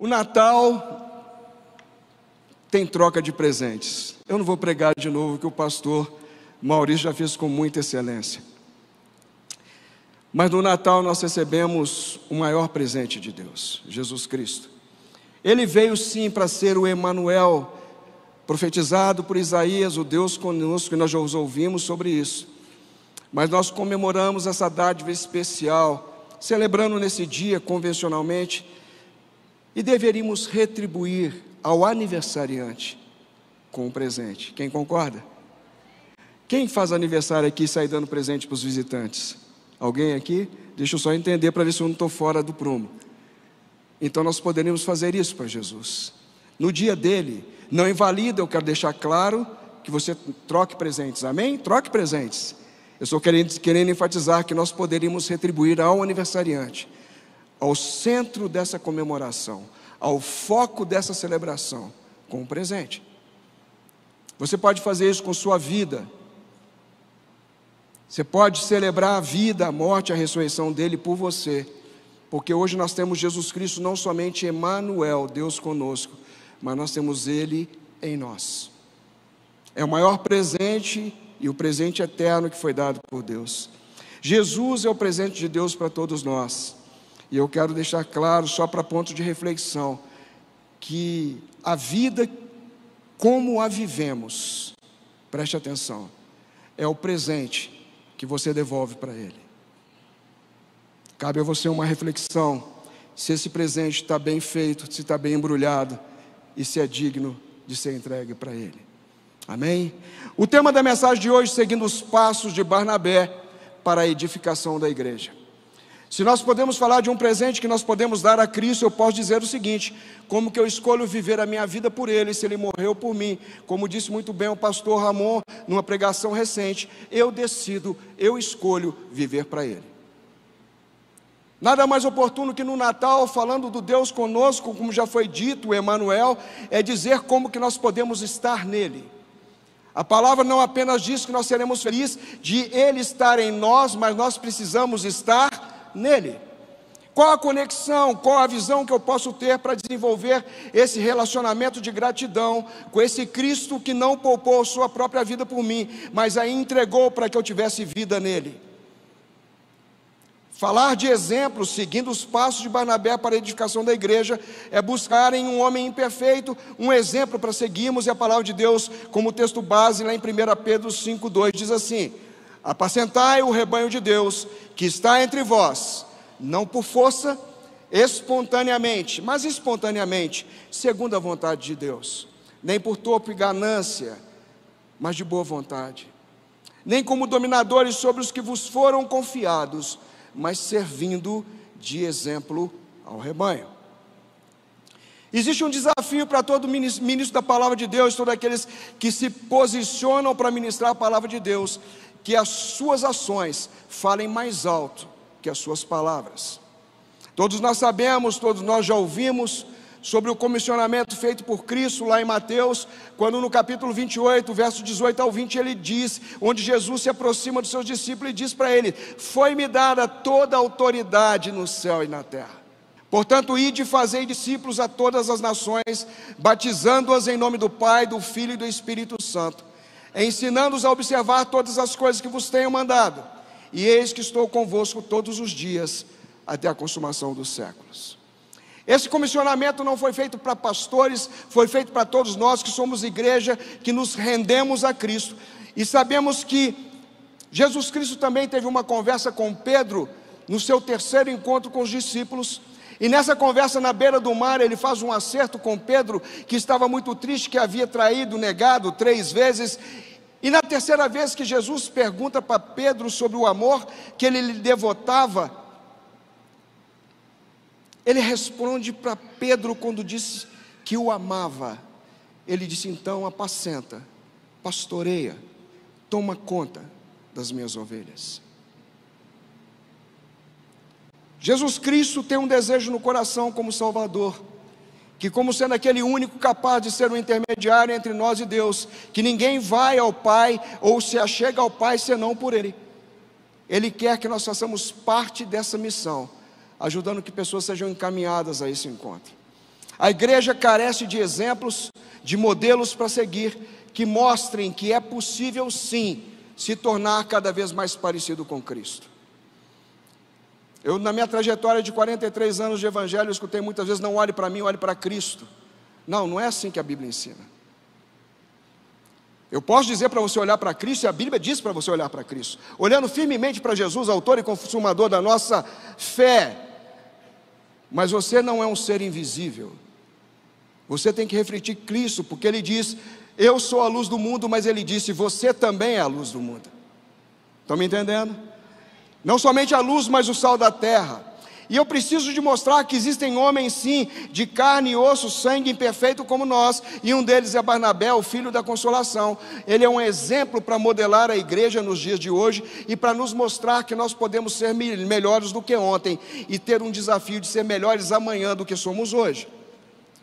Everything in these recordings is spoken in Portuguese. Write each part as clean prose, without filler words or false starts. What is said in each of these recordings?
O Natal tem troca de presentes. Eu não vou pregar de novo, que o pastor Maurício já fez com muita excelência. Mas no Natal nós recebemos o maior presente de Deus, Jesus Cristo. Ele veio sim para ser o Emanuel, profetizado por Isaías, o Deus conosco, que nós já ouvimos sobre isso. Mas nós comemoramos essa dádiva especial, celebrando nesse dia convencionalmente, e deveríamos retribuir ao aniversariante com um presente. Quem concorda? Quem faz aniversário aqui e sai dando presente para os visitantes? Alguém aqui? Deixa eu só entender para ver se eu não estou fora do prumo. Então nós poderíamos fazer isso para Jesus. No dia dele, não invalida, eu quero deixar claro que você troque presentes, amém? Troque presentes. Eu estou querendo enfatizar que nós poderíamos retribuir ao aniversariante, ao centro dessa comemoração, ao foco dessa celebração, com um presente. Você pode fazer isso com sua vida. Você pode celebrar a vida, a morte, a ressurreição dele por você, porque hoje nós temos Jesus Cristo, não somente Emanuel, Deus conosco, mas nós temos ele em nós. É o maior presente e o presente eterno que foi dado por Deus. Jesus é o presente de Deus para todos nós. E eu quero deixar claro, só para ponto de reflexão, que a vida como a vivemos, preste atenção, é o presente que você devolve para Ele. Cabe a você uma reflexão, se esse presente está bem feito, se está bem embrulhado, e se é digno de ser entregue para Ele. Amém? O tema da mensagem de hoje, seguindo os passos de Barnabé para a edificação da igreja. Se nós podemos falar de um presente que nós podemos dar a Cristo, eu posso dizer o seguinte: como que eu escolho viver a minha vida por Ele, se Ele morreu por mim? Como disse muito bem o pastor Ramon, numa pregação recente, eu decido, eu escolho viver para Ele. Nada mais oportuno que no Natal, falando do Deus conosco, como já foi dito, o Emanuel, é dizer como que nós podemos estar nele. A palavra não apenas diz que nós seremos felizes de Ele estar em nós, mas nós precisamos estar nele. Qual a conexão, qual a visão que eu posso ter para desenvolver esse relacionamento de gratidão com esse Cristo que não poupou sua própria vida por mim, mas a entregou para que eu tivesse vida nele? Falar de exemplos, seguindo os passos de Barnabé para a edificação da igreja, é buscar em um homem imperfeito um exemplo para seguirmos, e a palavra de Deus, como texto base lá em 1 Pedro 5,2, diz assim: apacentai o rebanho de Deus, que está entre vós, não por força, espontaneamente, mas espontaneamente, segundo a vontade de Deus, nem por torpe ganância, mas de boa vontade, nem como dominadores sobre os que vos foram confiados, mas servindo de exemplo ao rebanho. Existe um desafio para todo ministro da palavra de Deus, todos aqueles que se posicionam para ministrar a palavra de Deus, que as suas ações falem mais alto que as suas palavras. Todos nós sabemos, todos nós já ouvimos sobre o comissionamento feito por Cristo lá em Mateus, quando no capítulo 28, verso 18 ao 20, ele diz, onde Jesus se aproxima dos seus discípulos e diz para ele: foi-me dada toda a autoridade no céu e na terra. Portanto, ide e fazei discípulos a todas as nações, batizando-as em nome do Pai, do Filho e do Espírito Santo, ensinando-os a observar todas as coisas que vos tenho mandado, e eis que estou convosco todos os dias, até a consumação dos séculos. Esse comissionamento não foi feito para pastores, foi feito para todos nós que somos igreja, que nos rendemos a Cristo, e sabemos que Jesus Cristo também teve uma conversa com Pedro, no seu terceiro encontro com os discípulos, e nessa conversa na beira do mar, ele faz um acerto com Pedro, que estava muito triste, que havia traído, negado 3 vezes, e na terceira vez que Jesus pergunta para Pedro sobre o amor que ele lhe devotava, ele responde para Pedro quando disse que o amava. Ele disse: então apacenta, pastoreia, toma conta das minhas ovelhas. Jesus Cristo tem um desejo no coração como Salvador, que como sendo aquele único capaz de ser um intermediário entre nós e Deus, que ninguém vai ao Pai ou se achega ao Pai senão por Ele. Ele quer que nós façamos parte dessa missão, ajudando que pessoas sejam encaminhadas a esse encontro. A igreja carece de exemplos, de modelos para seguir, que mostrem que é possível sim se tornar cada vez mais parecido com Cristo. Eu, na minha trajetória de 43 anos de evangelho, eu escutei muitas vezes: não olhe para mim, olhe para Cristo. Não, não é assim que a Bíblia ensina. Eu posso dizer para você olhar para Cristo, e a Bíblia diz para você olhar para Cristo, olhando firmemente para Jesus, autor e consumador da nossa fé. Mas você não é um ser invisível. Você tem que refletir Cristo, porque Ele diz: eu sou a luz do mundo, mas Ele disse: você também é a luz do mundo. Estão me entendendo? Não somente a luz, mas o sal da terra. E eu preciso de mostrar que existem homens sim, de carne e osso, sangue imperfeito como nós, e um deles é Barnabé, o filho da consolação. Ele é um exemplo para modelar a igreja nos dias de hoje, e para nos mostrar que nós podemos ser melhores do que ontem, e ter um desafio de ser melhores amanhã do que somos hoje.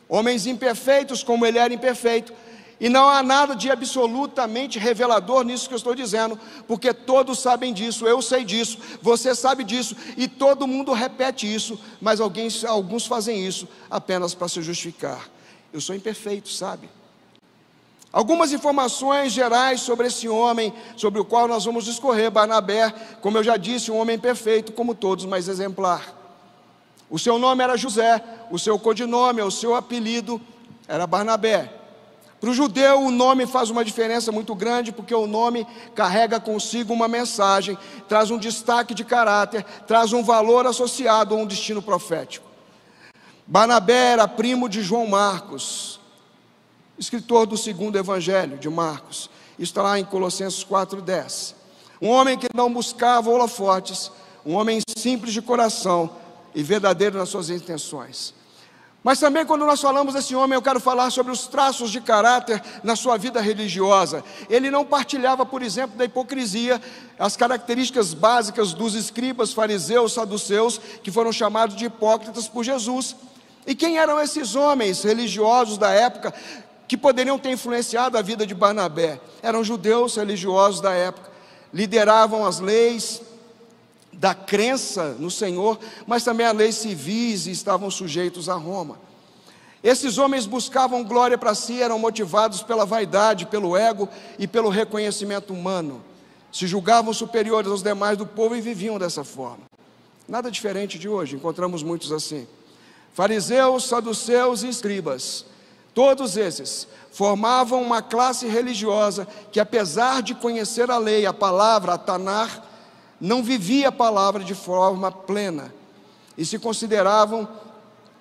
Homens imperfeitos como ele era imperfeito, e não há nada de absolutamente revelador nisso que eu estou dizendo, porque todos sabem disso, eu sei disso, você sabe disso, e todo mundo repete isso, mas alguns fazem isso apenas para se justificar. Eu sou imperfeito, sabe? Algumas informações gerais sobre esse homem, sobre o qual nós vamos discorrer: Barnabé, como eu já disse, um homem perfeito como todos, mas exemplar. O seu nome era José, o seu codinome, o seu apelido era Barnabé. Para o judeu, o nome faz uma diferença muito grande, porque o nome carrega consigo uma mensagem, traz um destaque de caráter, traz um valor associado a um destino profético. Barnabé era primo de João Marcos, escritor do segundo evangelho de Marcos. Isso está lá em Colossenses 4:10. Um homem que não buscava holofotes, um homem simples de coração e verdadeiro nas suas intenções. Mas também, quando nós falamos desse homem, eu quero falar sobre os traços de caráter na sua vida religiosa. Ele não partilhava, por exemplo, da hipocrisia, as características básicas dos escribas, fariseus, saduceus, que foram chamados de hipócritas por Jesus. E quem eram esses homens religiosos da época que poderiam ter influenciado a vida de Barnabé? Eram judeus religiosos da época, lideravam as leis da crença no Senhor, mas também as leis civis, e estavam sujeitos a Roma. Esses homens buscavam glória para si, eram motivados pela vaidade, pelo ego e pelo reconhecimento humano. Se julgavam superiores aos demais do povo e viviam dessa forma. Nada diferente de hoje, encontramos muitos assim. Fariseus, saduceus e escribas, todos esses formavam uma classe religiosa que, apesar de conhecer a lei, a palavra, a Tanar, não vivia a palavra de forma plena, e se consideravam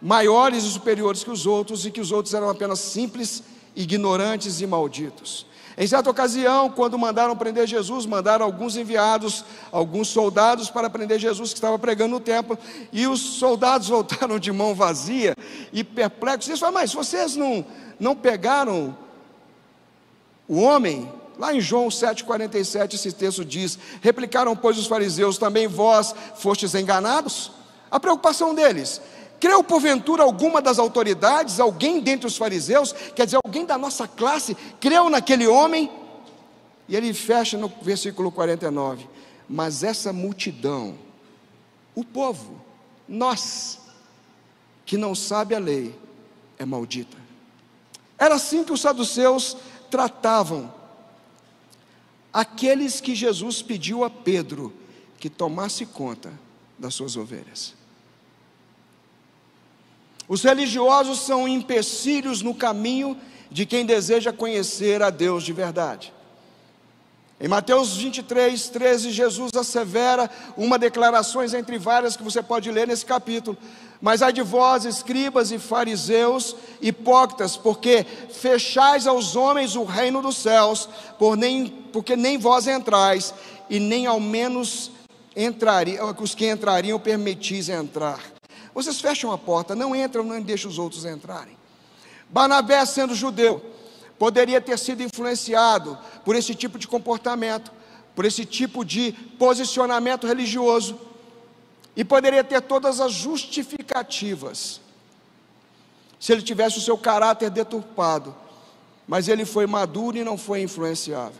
maiores e superiores que os outros, e que os outros eram apenas simples, ignorantes e malditos. Em certa ocasião, quando mandaram prender Jesus, mandaram alguns enviados, alguns soldados para prender Jesus, que estava pregando no templo, e os soldados voltaram de mão vazia e perplexos. Eles falaram: mas vocês não pegaram o homem? Lá em João 7,47 esse texto diz: replicaram, pois, os fariseus: também vós fostes enganados? A preocupação deles: creu porventura alguma das autoridades, alguém dentre os fariseus, quer dizer, alguém da nossa classe, creu naquele homem? E ele fecha no versículo 49: mas essa multidão, o povo, nós, que não sabe a lei, é maldita. Era assim que os saduceus tratavam aqueles que Jesus pediu a Pedro que tomasse conta das suas ovelhas. Os religiosos são empecilhos no caminho de quem deseja conhecer a Deus de verdade. Em Mateus 23:13, Jesus assevera uma declaração entre várias que você pode ler nesse capítulo: mas ai de vós, escribas e fariseus, hipócritas, porque fechais aos homens o reino dos céus, porque nem vós entrais, e nem ao menos os que entrariam permitis entrar. Vocês fecham a porta, não entram, não deixam os outros entrarem. Barnabé, sendo judeu, poderia ter sido influenciado por esse tipo de comportamento, por esse tipo de posicionamento religioso, e poderia ter todas as justificativas se ele tivesse o seu caráter deturpado, mas ele foi maduro e não foi influenciável.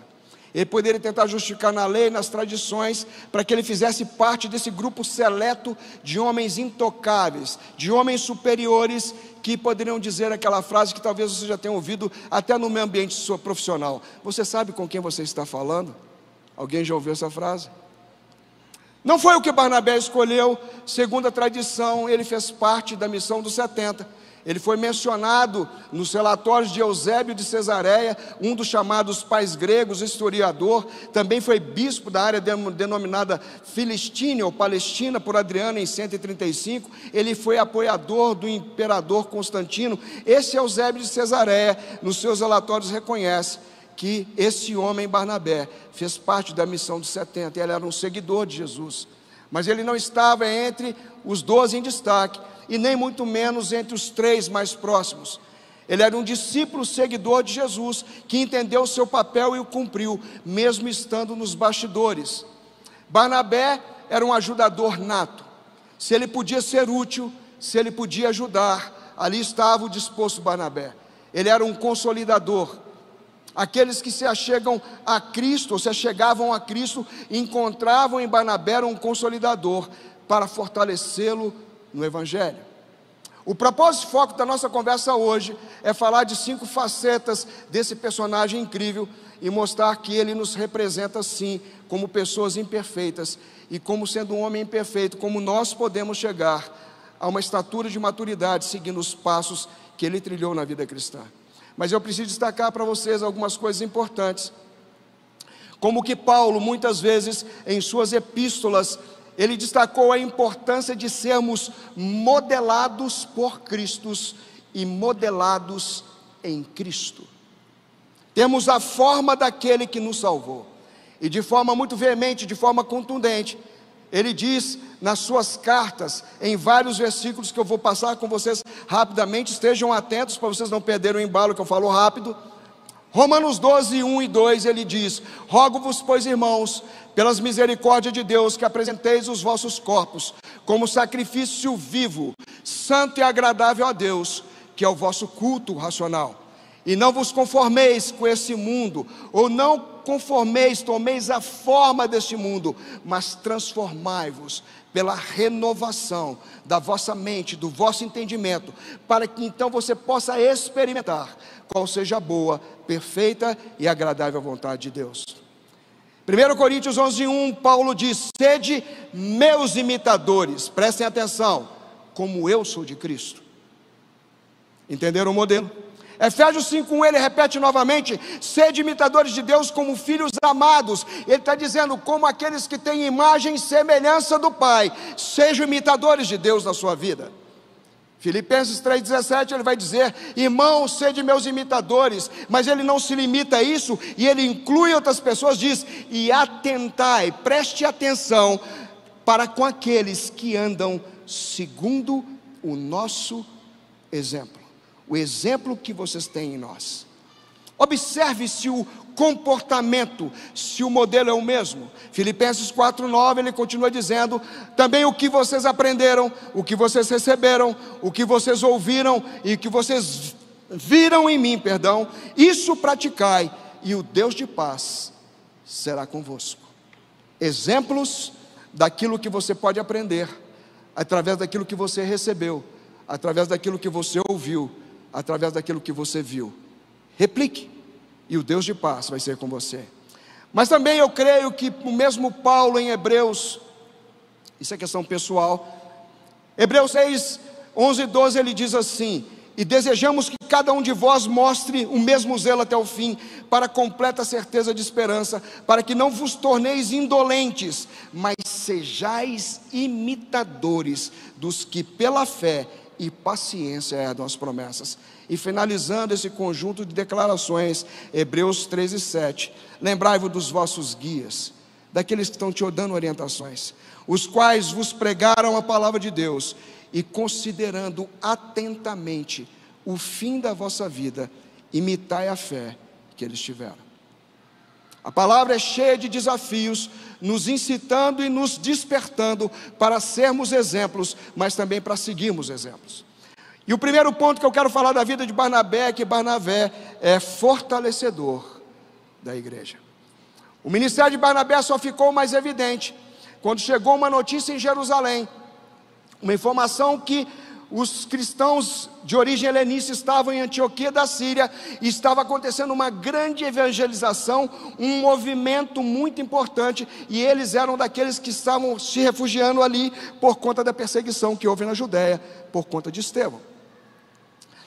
ele poderia tentar justificar na lei, nas tradições, para que ele fizesse parte desse grupo seleto de homens intocáveis, de homens superiores, que poderiam dizer aquela frase que talvez você já tenha ouvido até no meio ambiente profissional: você sabe com quem você está falando? Alguém já ouviu essa frase? Não foi o que Barnabé escolheu. Segundo a tradição, ele fez parte da missão dos 70. Ele foi mencionado nos relatórios de Eusébio de Cesareia, um dos chamados pais gregos, historiador. Também foi bispo da área denominada Filistínia ou Palestina por Adriano em 135. Ele foi apoiador do imperador Constantino. Esse Eusébio de Cesareia, nos seus relatórios, reconhece que esse homem Barnabé fez parte da missão dos 70. Ele era um seguidor de Jesus, mas ele não estava entre os 12 em destaque, e nem muito menos entre os 3 mais próximos. Ele era um discípulo seguidor de Jesus, que entendeu o seu papel e o cumpriu, mesmo estando nos bastidores. Barnabé era um ajudador nato. Se ele podia ser útil, se ele podia ajudar, ali estava o disposto Barnabé. Ele era um consolidador. Aqueles que se achegam a Cristo, ou se achegavam a Cristo, encontravam em Barnabé um consolidador para fortalecê-lo no Evangelho. O propósito e foco da nossa conversa hoje é falar de 5 facetas desse personagem incrível e mostrar que ele nos representa sim como pessoas imperfeitas, e como sendo um homem imperfeito, como nós podemos chegar a uma estatura de maturidade seguindo os passos que ele trilhou na vida cristã. Mas eu preciso destacar para vocês algumas coisas importantes, como que Paulo muitas vezes em suas epístolas ele destacou a importância de sermos modelados por Cristo e modelados em Cristo. Temos a forma daquele que nos salvou, e de forma muito veemente, de forma contundente, ele diz nas suas cartas, em vários versículos que eu vou passar com vocês rapidamente, estejam atentos para vocês não perderem o embalo que eu falo rápido. Romanos 12, 1 e 2, ele diz: rogo-vos, pois, irmãos, pelas misericórdias de Deus, que apresenteis os vossos corpos como sacrifício vivo, santo e agradável a Deus, que é o vosso culto racional. E não vos conformeis com esse mundo, ou não conformeis, tomeis a forma deste mundo, mas transformai-vos pela renovação da vossa mente, do vosso entendimento, para que então você possa experimentar qual seja a boa, perfeita e agradável vontade de Deus. 1 Coríntios 11, 1, Paulo diz: sede meus imitadores, prestem atenção, como eu sou de Cristo. Entenderam o modelo? Efésios 5:1, ele repete novamente: sede imitadores de Deus como filhos amados. Ele está dizendo, como aqueles que têm imagem e semelhança do Pai, sejam imitadores de Deus na sua vida. Filipenses 3,17, ele vai dizer: irmãos, sede meus imitadores. Mas ele não se limita a isso, e ele inclui outras pessoas, diz: e atentai, preste atenção para com aqueles que andam segundo o nosso exemplo. O exemplo que vocês têm em nós. Observe se o comportamento, se o modelo é o mesmo. Filipenses 4:9, ele continua dizendo: também o que vocês aprenderam, o que vocês receberam, o que vocês ouviram e o que vocês viram em mim, isso praticai, e o Deus de paz será convosco. Exemplos daquilo que você pode aprender, através daquilo que você recebeu, através daquilo que você ouviu, através daquilo que você viu. Replique, e o Deus de paz vai ser com você. Mas também eu creio que o mesmo Paulo em Hebreus, isso é questão pessoal, Hebreus 6, 11 e 12, ele diz assim: e desejamos que cada um de vós mostre o mesmo zelo até o fim, para completa certeza de esperança, para que não vos torneis indolentes, mas sejais imitadores dos que pela fé e paciência herdam as promessas. E finalizando esse conjunto de declarações, Hebreus 13:7, lembrai-vos dos vossos guias, daqueles que estão te dando orientações, os quais vos pregaram a palavra de Deus, e considerando atentamente o fim da vossa vida, imitai a fé que eles tiveram. A palavra é cheia de desafios, nos incitando e nos despertando para sermos exemplos, mas também para seguirmos exemplos. E o primeiro ponto que eu quero falar da vida de Barnabé é que Barnabé é fortalecedor da igreja. O ministério de Barnabé só ficou mais evidente quando chegou uma notícia em Jerusalém, uma informação que os cristãos de origem helenista estavam em Antioquia da Síria, e estava acontecendo uma grande evangelização, um movimento muito importante, e eles eram daqueles que estavam se refugiando ali por conta da perseguição que houve na Judéia, por conta de Estevão.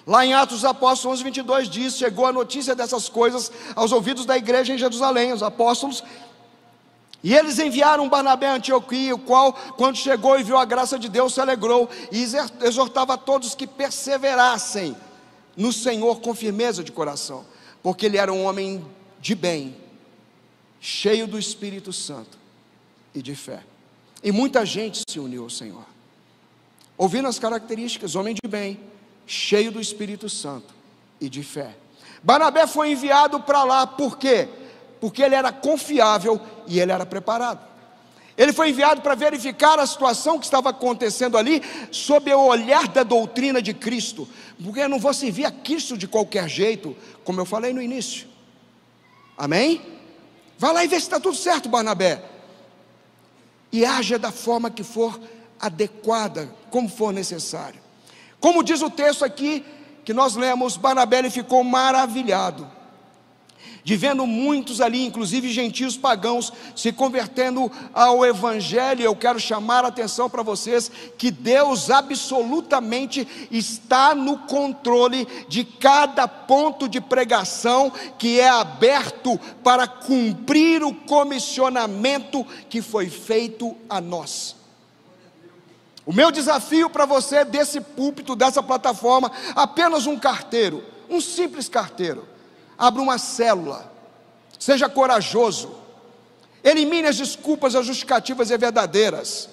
Lá em Atos dos Apóstolos 11:22 diz: chegou a notícia dessas coisas aos ouvidos da igreja em Jerusalém, os apóstolos, e eles enviaram Barnabé a Antioquia, o qual, quando chegou e viu a graça de Deus, se alegrou e exortava a todos que perseverassem no Senhor com firmeza de coração, porque ele era um homem de bem, cheio do Espírito Santo e de fé. E muita gente se uniu ao Senhor, ouvindo as características: homem de bem, cheio do Espírito Santo e de fé. Barnabé foi enviado para lá, por quê? Porque ele era confiável e ele era preparado. Ele foi enviado para verificar a situação que estava acontecendo ali, sob o olhar da doutrina de Cristo, porque eu não vou servir a Cristo de qualquer jeito, como eu falei no início. Amém? Vai lá e vê se está tudo certo, Barnabé, e haja da forma que for adequada, como for necessário. Como diz o texto aqui que nós lemos, Barnabé ele ficou maravilhado de vendo muitos ali, inclusive gentios pagãos, se convertendo ao Evangelho. Eu quero chamar a atenção para vocês que Deus absolutamente está no controle de cada ponto de pregação que é aberto para cumprir o comissionamento que foi feito a nós. O meu desafio para você desse púlpito, dessa plataforma, apenas um carteiro, um simples carteiro. Abra uma célula, seja corajoso, elimine as desculpas, as justificativas verdadeiras.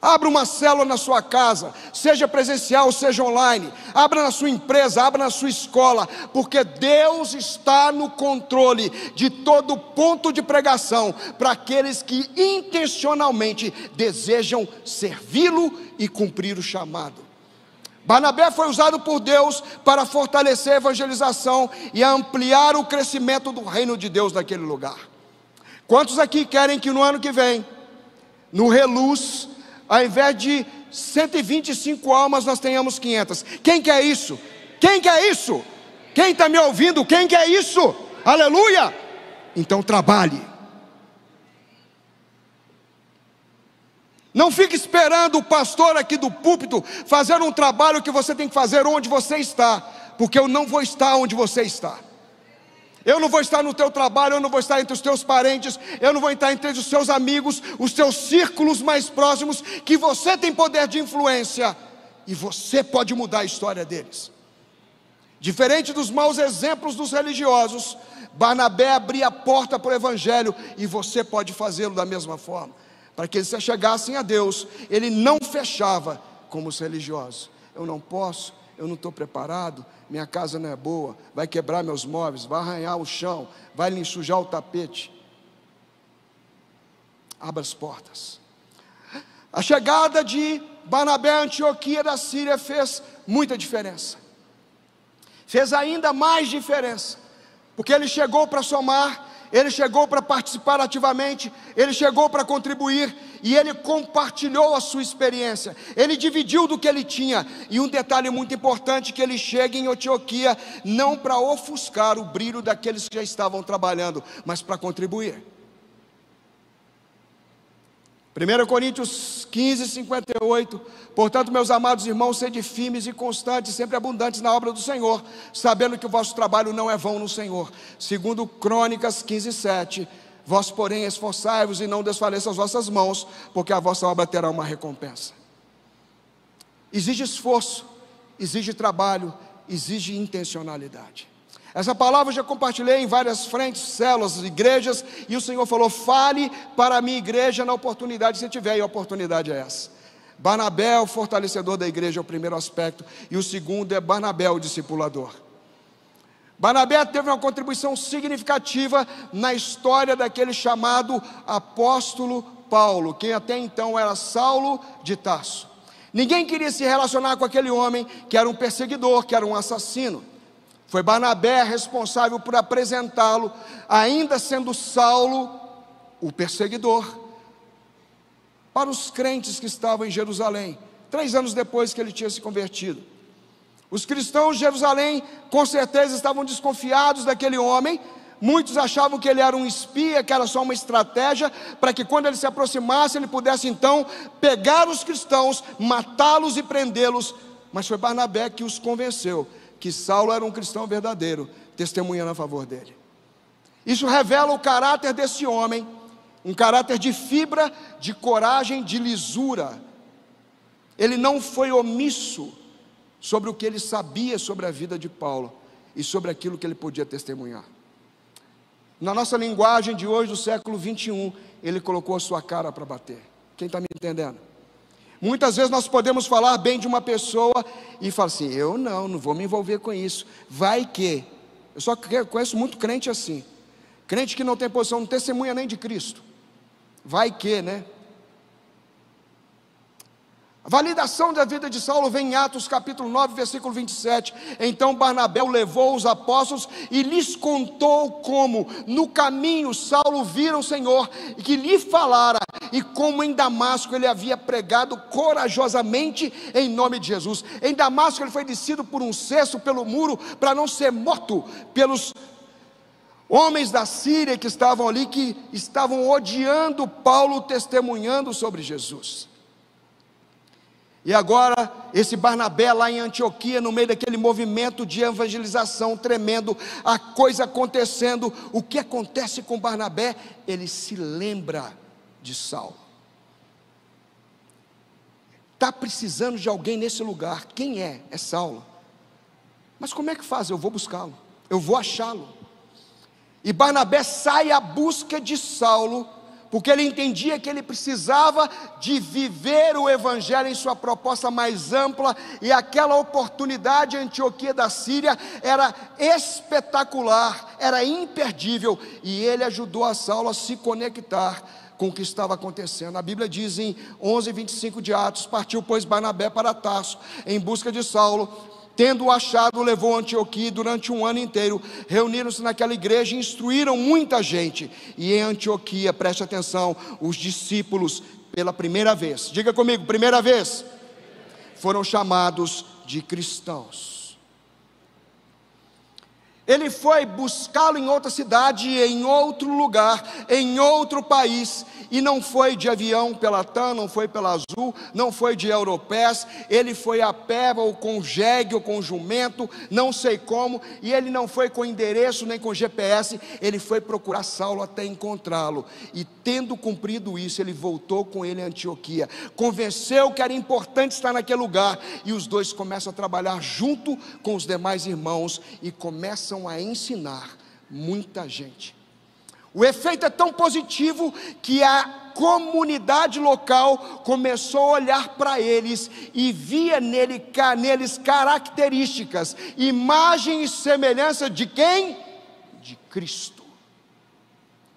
Abra uma célula na sua casa, seja presencial, seja online. Abra na sua empresa, abra na sua escola, porque Deus está no controle de todo ponto de pregação, para aqueles que intencionalmente desejam servi-lo e cumprir o chamado. Barnabé foi usado por Deus para fortalecer a evangelização e ampliar o crescimento do reino de Deus naquele lugar. Quantos aqui querem que no ano que vem, no Reluz, ao invés de 125 almas, nós tenhamos 500? Quem quer isso? Quem quer isso? Quem está me ouvindo? Quem quer isso? Aleluia! Então trabalhe. Não fique esperando o pastor aqui do púlpito fazer um trabalho que você tem que fazer onde você está, porque eu não vou estar onde você está. Eu não vou estar no teu trabalho, eu não vou estar entre os teus parentes, eu não vou estar entre os seus amigos, os teus círculos mais próximos, que você tem poder de influência, e você pode mudar a história deles. Diferente dos maus exemplos dos religiosos, Barnabé abria a porta para o Evangelho, e você pode fazê-lo da mesma forma. Para que eles se chegassem a Deus, ele não fechava como os religiosos. Eu não posso, eu não estou preparado, minha casa não é boa, vai quebrar meus móveis, vai arranhar o chão, vai lhe ensujar o tapete. Abra as portas. A chegada de Barnabé à Antioquia da Síria fez muita diferença. Fez ainda mais diferença, porque ele chegou para somar, ele chegou para participar ativamente, ele chegou para contribuir, e ele compartilhou a sua experiência, ele dividiu do que ele tinha. E um detalhe muito importante, que ele chega em Antioquia, não para ofuscar o brilho daqueles que já estavam trabalhando, mas para contribuir. 1 Coríntios 15:58, portanto, meus amados irmãos, sede firmes e constantes, sempre abundantes na obra do Senhor, sabendo que o vosso trabalho não é vão no Senhor. 2 Crônicas 15:7, vós porém esforçai-vos e não desfaleçam as vossas mãos, porque a vossa obra terá uma recompensa. Exige esforço, exige trabalho, exige intencionalidade. Essa palavra eu já compartilhei em várias frentes, células, igrejas, e o Senhor falou: fale para a minha igreja na oportunidade que você tiver, e a oportunidade é essa. Barnabé, o fortalecedor da igreja, é o primeiro aspecto, e o segundo é Barnabé, o discipulador. Barnabé teve uma contribuição significativa na história daquele chamado apóstolo Paulo, que até então era Saulo de Tarso. Ninguém queria se relacionar com aquele homem que era um perseguidor, que era um assassino. Foi Barnabé responsável por apresentá-lo, ainda sendo Saulo, o perseguidor, para os crentes que estavam em Jerusalém, 3 anos depois que ele tinha se convertido. Os cristãos de Jerusalém, com certeza, estavam desconfiados daquele homem. Muitos achavam que ele era um espia, que era só uma estratégia, para que quando ele se aproximasse, ele pudesse então pegar os cristãos, matá-los e prendê-los. Mas foi Barnabé que os convenceu que Saulo era um cristão verdadeiro, testemunhando a favor dele. Isso revela o caráter desse homem, um caráter de fibra, de coragem, de lisura. Ele não foi omisso sobre o que ele sabia sobre a vida de Paulo e sobre aquilo que ele podia testemunhar. Na nossa linguagem de hoje, do século 21, ele colocou a sua cara para bater. Quem está me entendendo? Muitas vezes nós podemos falar bem de uma pessoa e falar assim: eu não vou me envolver com isso, vai que. Eu só conheço muito crente assim, crente que não tem posição, não testemunha nem de Cristo, vai que, né? A validação da vida de Saulo vem em Atos capítulo 9, versículo 27. Então Barnabé levou os apóstolos e lhes contou como no caminho Saulo vira o Senhor e que lhe falara, e como em Damasco ele havia pregado corajosamente em nome de Jesus. Em Damasco ele foi descido por um cesto pelo muro para não ser morto pelos homens da Síria que estavam ali, que estavam odiando Paulo, testemunhando sobre Jesus. E agora, esse Barnabé lá em Antioquia, no meio daquele movimento de evangelização tremendo, a coisa acontecendo, o que acontece com Barnabé? Ele se lembra de Saulo. Está precisando de alguém nesse lugar. Quem é? É Saulo. Mas como é que faz? Eu vou buscá-lo, eu vou achá-lo. E Barnabé sai à busca de Saulo, porque ele entendia que ele precisava de viver o evangelho em sua proposta mais ampla, e aquela oportunidade em Antioquia da Síria era espetacular, era imperdível, e ele ajudou a Saulo a se conectar com o que estava acontecendo. A Bíblia diz em 11:25 de Atos: partiu pois Barnabé para Tarso em busca de Saulo. Tendo-o achado, levou a Antioquia, e durante 1 ano inteiro reuniram-se naquela igreja e instruíram muita gente. E em Antioquia, preste atenção, os discípulos pela primeira vez, diga comigo, primeira vez, foram chamados de cristãos. Ele foi buscá-lo em outra cidade, em outro lugar, em outro país, e não foi de avião pela TAM, não foi pela Azul, não foi de Europass, ele foi a pé, ou com jegue, ou com jumento, não sei como, e ele não foi com endereço, nem com GPS, ele foi procurar Saulo até encontrá-lo, e tendo cumprido isso, ele voltou com ele a Antioquia, convenceu que era importante estar naquele lugar, e os dois começam a trabalhar junto com os demais irmãos, e começam a ensinar muita gente. O efeito é tão positivo que a comunidade local começou a olhar para eles e via neles características, imagem e semelhança de quem? De Cristo.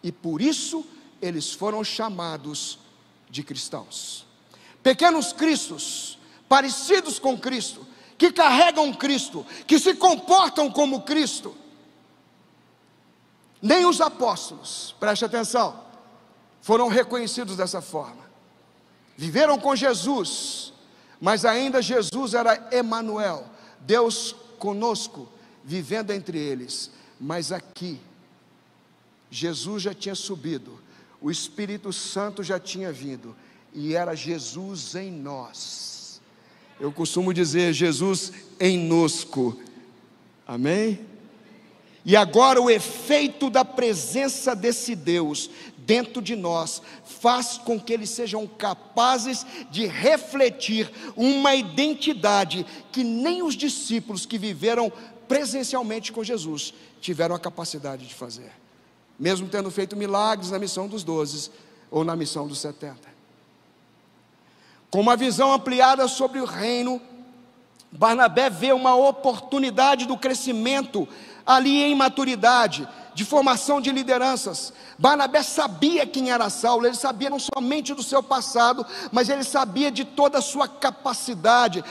E por isso eles foram chamados de cristãos. Pequenos cristos, parecidos com Cristo, que carregam Cristo, que se comportam como Cristo. Nem os apóstolos, preste atenção, foram reconhecidos dessa forma. Viveram com Jesus, mas ainda Jesus era Emanuel, Deus conosco, vivendo entre eles. Mas aqui, Jesus já tinha subido, o Espírito Santo já tinha vindo, e era Jesus em nós. Eu costumo dizer, Jesus em nosco, amém? E agora o efeito da presença desse Deus dentro de nós faz com que eles sejam capazes de refletir uma identidade que nem os discípulos que viveram presencialmente com Jesus tiveram a capacidade de fazer, mesmo tendo feito milagres na missão dos 12 ou na missão dos 70. Com uma visão ampliada sobre o reino, Barnabé vê uma oportunidade do crescimento ali em maturidade, de formação de lideranças. Barnabé sabia quem era Saulo, ele sabia não somente do seu passado, mas ele sabia de toda a sua capacidade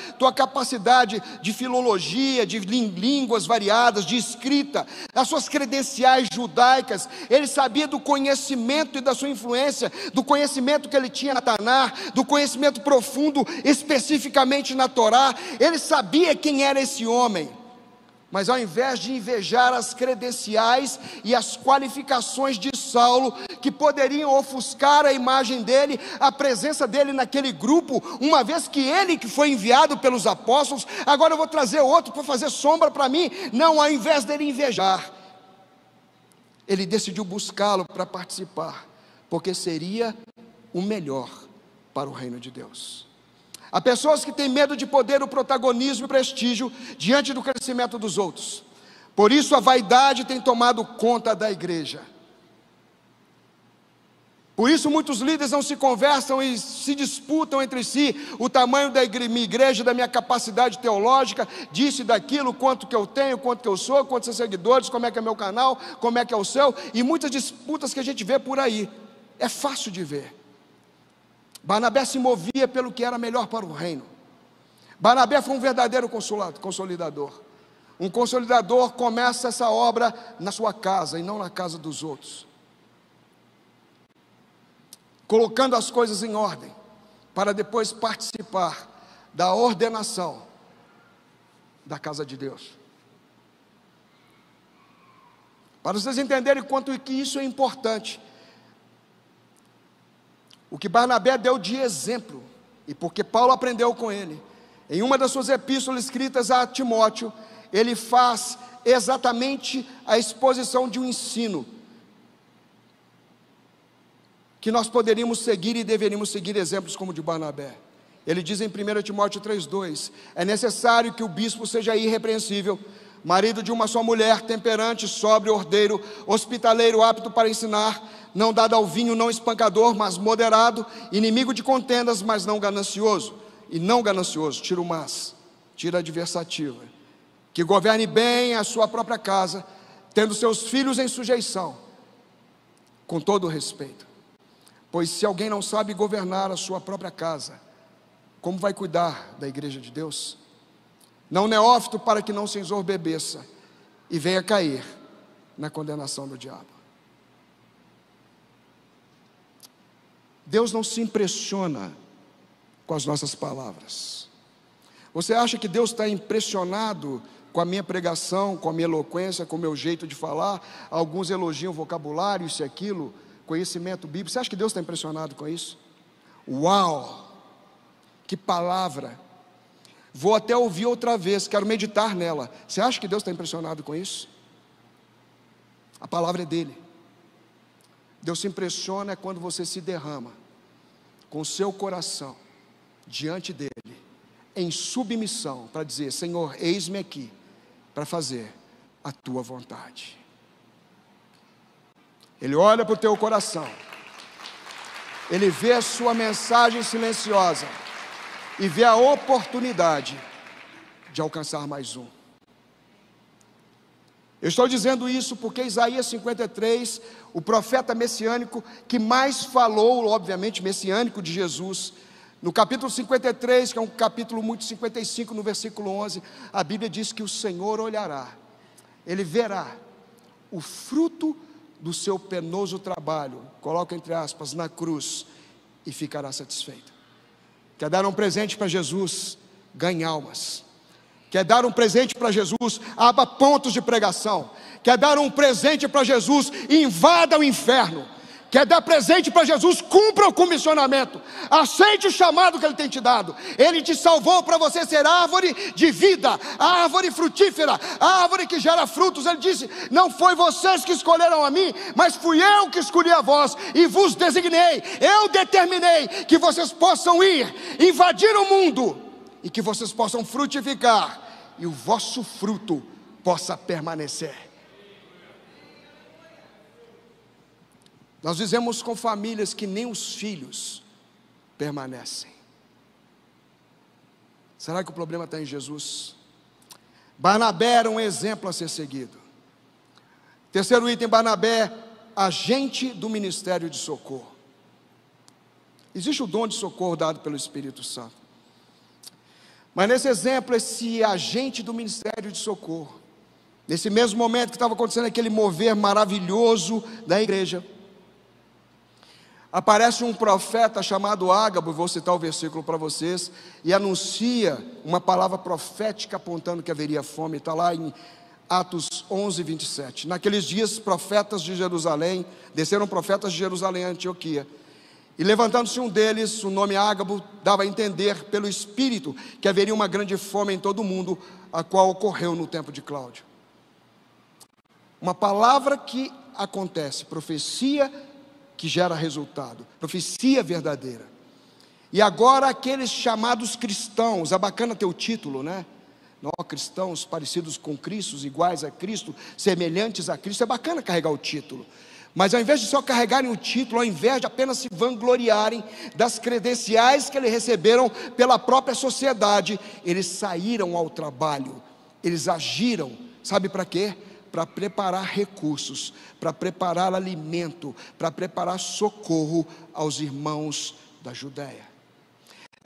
de filologia, de línguas variadas, de escrita, as suas credenciais judaicas. Ele sabia do conhecimento e da sua influência, do conhecimento que ele tinha na Taná, do conhecimento profundo especificamente na Torá. Ele sabia quem era esse homem. Mas ao invés de invejar as credenciais e as qualificações de Saulo, que poderiam ofuscar a imagem dele, a presença dele naquele grupo, uma vez que ele que foi enviado pelos apóstolos, agora eu vou trazer outro para fazer sombra para mim. Não, ao invés dele invejar, ele decidiu buscá-lo para participar, porque seria o melhor para o reino de Deus. Há pessoas que têm medo de poder, o protagonismo e o prestígio diante do crescimento dos outros. Por isso a vaidade tem tomado conta da igreja. Por isso muitos líderes não se conversam e se disputam entre si o tamanho da minha igreja, da minha capacidade teológica, disso e daquilo, quanto que eu tenho, quanto que eu sou, quantos são seguidores, como é que é meu canal, como é que é o seu, e muitas disputas que a gente vê por aí. É fácil de ver. Barnabé se movia pelo que era melhor para o reino. Barnabé foi um verdadeiro consolidador. Um consolidador começa essa obra na sua casa e não na casa dos outros, colocando as coisas em ordem, para depois participar da ordenação da casa de Deus. Para vocês entenderem quanto que isso é importante, o que Barnabé deu de exemplo, e porque Paulo aprendeu com ele, em uma das suas epístolas escritas a Timóteo, ele faz exatamente a exposição de um ensino, que nós poderíamos seguir e deveríamos seguir exemplos como o de Barnabé. Ele diz em 1 Timóteo 3,2: é necessário que o bispo seja irrepreensível, marido de uma só mulher, temperante, sóbrio, ordeiro, hospitaleiro, apto para ensinar, não dado ao vinho, não espancador, mas moderado, inimigo de contendas, mas não ganancioso. E não ganancioso, tira o mas, tira a adversativa. Que governe bem a sua própria casa, tendo seus filhos em sujeição, com todo o respeito. Pois se alguém não sabe governar a sua própria casa, como vai cuidar da igreja de Deus? Não neófito, para que não se ensorbebeça e venha cair na condenação do diabo. Deus não se impressiona com as nossas palavras. Você acha que Deus está impressionado com a minha pregação, com a minha eloquência, com o meu jeito de falar? Alguns elogiam o vocabulário, isso e aquilo, conhecimento bíblico. Você acha que Deus está impressionado com isso? Uau! Que palavra! Vou até ouvir outra vez, quero meditar nela. Você acha que Deus está impressionado com isso? A palavra é dele. Deus se impressiona quando você se derrama com o seu coração diante dele, em submissão, para dizer: Senhor, eis-me aqui para fazer a tua vontade. Ele olha para o teu coração, ele vê a sua mensagem silenciosa e vê a oportunidade de alcançar mais um. Eu estou dizendo isso porque Isaías 53, o profeta messiânico que mais falou, obviamente messiânico, de Jesus, no capítulo 53, que é um capítulo muito 55, no versículo 11, a Bíblia diz que o Senhor olhará, ele verá o fruto do seu penoso trabalho, coloca entre aspas, na cruz, e ficará satisfeito. Quer dar um presente para Jesus? Ganhe almas. Quer dar um presente para Jesus? Abra pontos de pregação. Quer dar um presente para Jesus? Invada o inferno. Quer dar presente para Jesus? Cumpra o comissionamento. Aceite o chamado que Ele tem te dado. Ele te salvou para você ser árvore de vida, árvore frutífera, árvore que gera frutos. Ele disse: não foi vocês que escolheram a mim, mas fui eu que escolhi a vós e vos designei. Eu determinei que vocês possam ir, invadir o mundo e que vocês possam frutificar e o vosso fruto possa permanecer. Nós vivemos com famílias que nem os filhos permanecem. Será que o problema está em Jesus? Barnabé era um exemplo a ser seguido. Terceiro item, Barnabé, agente do ministério de socorro. Existe o dom de socorro dado pelo Espírito Santo. Mas nesse exemplo, esse agente do ministério de socorro, nesse mesmo momento que estava acontecendo aquele mover maravilhoso da igreja, aparece um profeta chamado Ágabo, vou citar o versículo para vocês, e anuncia uma palavra profética apontando que haveria fome. Está lá em Atos 11, 27. Naqueles dias, profetas de Jerusalém, desceram profetas de Jerusalém a Antioquia, e levantando-se um deles, o nome Ágabo, dava a entender pelo Espírito que haveria uma grande fome em todo o mundo, a qual ocorreu no tempo de Cláudio. Uma palavra que acontece, profecia que gera resultado, profecia verdadeira. E agora aqueles chamados cristãos, é bacana ter o título, né? Cristãos parecidos com Cristo, iguais a Cristo, semelhantes a Cristo, é bacana carregar o título. Mas ao invés de só carregarem o título, ao invés de apenas se vangloriarem das credenciais que eles receberam pela própria sociedade, eles saíram ao trabalho, eles agiram, sabe para quê? Para preparar recursos, para preparar alimento, para preparar socorro aos irmãos da Judéia.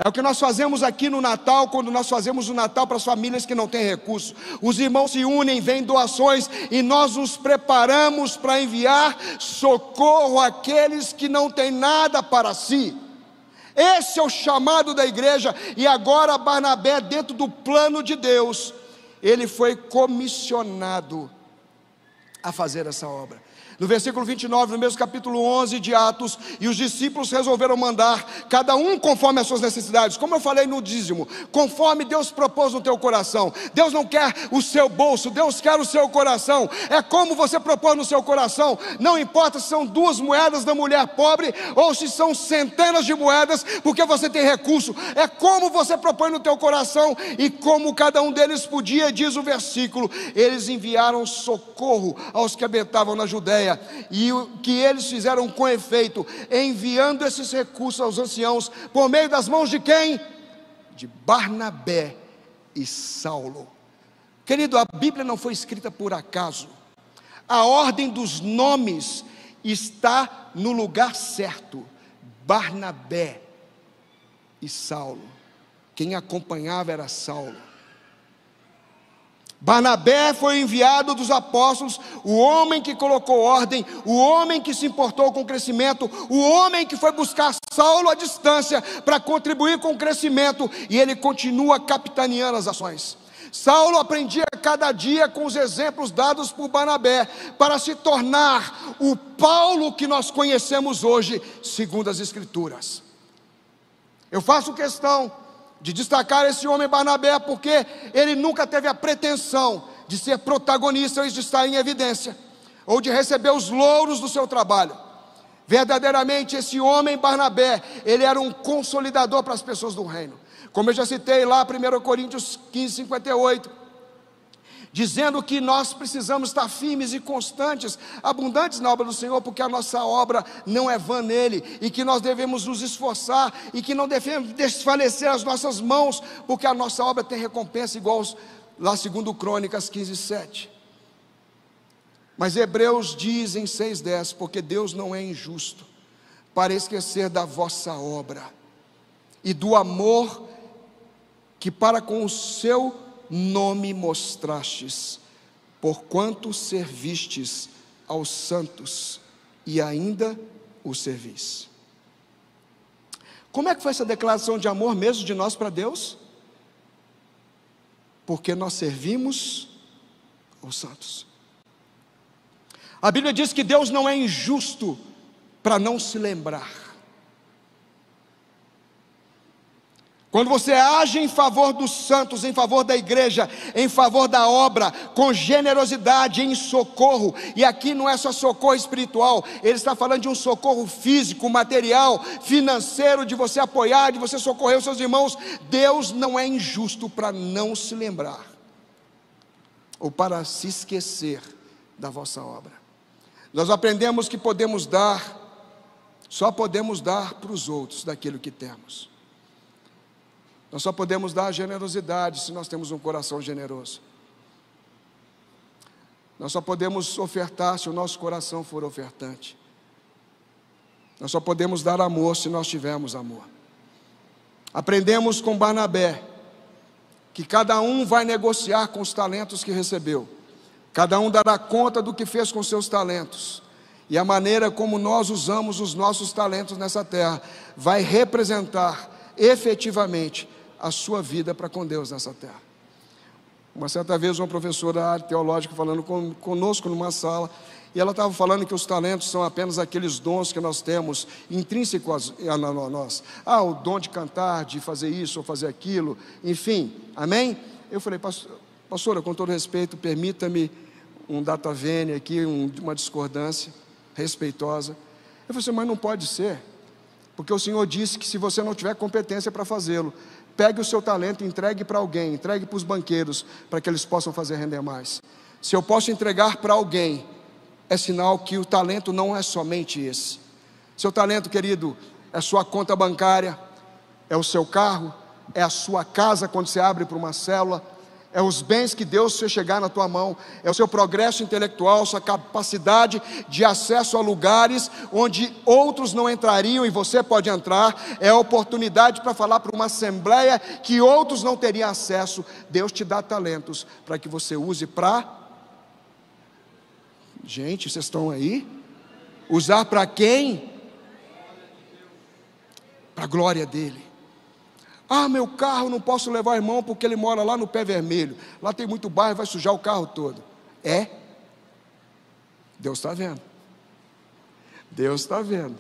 É o que nós fazemos aqui no Natal, quando nós fazemos o Natal para as famílias que não têm recursos. Os irmãos se unem, vêm doações, e nós nos preparamos para enviar socorro àqueles que não têm nada para si. Esse é o chamado da igreja. E agora Barnabé, dentro do plano de Deus, ele foi comissionado a fazer essa obra. No versículo 29, no mesmo capítulo 11 de Atos, e os discípulos resolveram mandar, cada um conforme as suas necessidades, como eu falei no dízimo, conforme Deus propôs no teu coração. Deus não quer o seu bolso, Deus quer o seu coração. É como você propôs no seu coração. Não importa se são 2 moedas da mulher pobre, ou se são centenas de moedas, porque você tem recurso. É como você propõe no teu coração, e como cada um deles podia, diz o versículo, eles enviaram socorro aos que habitavam na Judéia. E o que eles fizeram com efeito, enviando esses recursos aos anciãos, por meio das mãos de quem? De Barnabé e Saulo. Querido, a Bíblia não foi escrita por acaso. A ordem dos nomes está no lugar certo. Barnabé e Saulo. Quem acompanhava era Saulo. Barnabé foi enviado dos apóstolos, o homem que colocou ordem, o homem que se importou com o crescimento, o homem que foi buscar Saulo à distância para contribuir com o crescimento, e ele continua capitaneando as ações. Saulo aprendia cada dia com os exemplos dados por Barnabé, para se tornar o Paulo que nós conhecemos hoje, segundo as Escrituras. Eu faço questão de destacar esse homem Barnabé, porque ele nunca teve a pretensão de ser protagonista ou de estar em evidência, ou de receber os louros do seu trabalho. Verdadeiramente esse homem Barnabé, ele era um consolidador para as pessoas do reino. Como eu já citei lá, 1 Coríntios 15, 58, dizendo que nós precisamos estar firmes e constantes, abundantes na obra do Senhor, porque a nossa obra não é vã nele, e que nós devemos nos esforçar, e que não devemos desfalecer as nossas mãos, porque a nossa obra tem recompensa, igual lá 2 Crônicas 15, 7. Mas Hebreus diz em 6,10, porque Deus não é injusto para esquecer da vossa obra e do amor que para com o seu nome mostrastes, porquanto servistes aos santos e ainda os servis. Como é que foi essa declaração de amor mesmo de nós para Deus? Porque nós servimos aos santos. A Bíblia diz que Deus não é injusto para não se lembrar. Quando você age em favor dos santos, em favor da igreja, em favor da obra, com generosidade, em socorro, e aqui não é só socorro espiritual, ele está falando de um socorro físico, material, financeiro, de você apoiar, de você socorrer os seus irmãos. Deus não é injusto para não se lembrar, ou para se esquecer da vossa obra. Nós aprendemos que podemos dar, só podemos dar para os outros daquilo que temos. Nós só podemos dar generosidade se nós temos um coração generoso. Nós só podemos ofertar se o nosso coração for ofertante. Nós só podemos dar amor se nós tivermos amor. Aprendemos com Barnabé que cada um vai negociar com os talentos que recebeu. Cada um dará conta do que fez com seus talentos. E a maneira como nós usamos os nossos talentos nessa terra vai representar efetivamente a sua vida para com Deus nessa terra. Uma certa vez uma professora teológica falando conosco numa sala, e ela estava falando que os talentos são apenas aqueles dons que nós temos intrínsecos a nós. O dom de cantar, de fazer isso ou fazer aquilo, enfim, amém? Eu falei, pastora, com todo respeito, permita-me um data vênia aqui, uma discordância respeitosa. Eu falei assim, mas não pode ser, porque o Senhor disse que se você não tiver competência para fazê-lo, pegue o seu talento e entregue para alguém, entregue para os banqueiros, para que eles possam fazer render mais. Se eu posso entregar para alguém, é sinal que o talento não é somente esse. Seu talento, querido, é sua conta bancária, é o seu carro, é a sua casa quando você abre para uma célula, é os bens que Deus fez chegar na tua mão, é o seu progresso intelectual, sua capacidade de acesso a lugares onde outros não entrariam e você pode entrar, é a oportunidade para falar para uma assembleia que outros não teriam acesso. Deus te dá talentos para que você use para... Gente, vocês estão aí? Usar para quem? Para a glória dele. Meu carro não posso levar o irmão porque ele mora lá no Pé Vermelho, lá tem muito bairro, vai sujar o carro todo. Deus está vendo. Deus está vendo.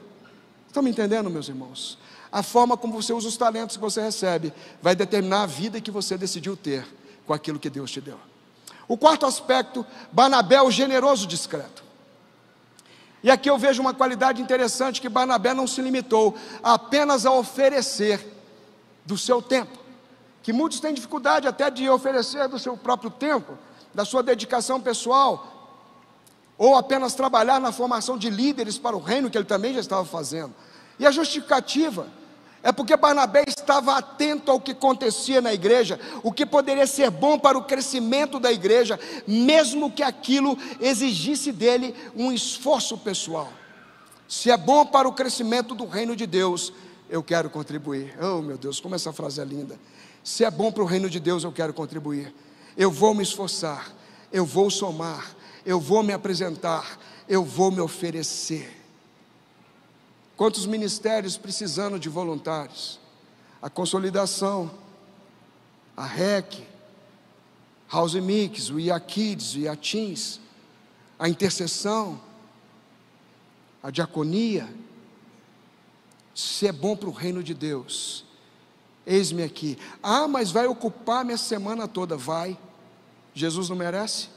Estão me entendendo, meus irmãos? A forma como você usa os talentos que você recebe vai determinar a vida que você decidiu ter com aquilo que Deus te deu. O quarto aspecto, Barnabé, o generoso discreto. E aqui eu vejo uma qualidade interessante, que Barnabé não se limitou apenas a oferecer do seu tempo, que muitos têm dificuldade até de oferecer do seu próprio tempo, da sua dedicação pessoal, ou apenas trabalhar na formação de líderes para o reino, que ele também já estava fazendo. E a justificativa é porque Barnabé estava atento ao que acontecia na igreja, o que poderia ser bom para o crescimento da igreja, mesmo que aquilo exigisse dele um esforço pessoal. Se é bom para o crescimento do reino de Deus, eu quero contribuir. Oh meu Deus, como essa frase é linda. Se é bom para o reino de Deus, eu quero contribuir. Eu vou me esforçar, eu vou somar, eu vou me apresentar, eu vou me oferecer. Quantos ministérios precisando de voluntários? A Consolidação, a REC, House Mix, o IA Kids, o IA Teens, a intercessão, a diaconia. Se é bom para o reino de Deus, eis-me aqui. Mas vai ocupar minha semana toda. Vai. Jesus não merece?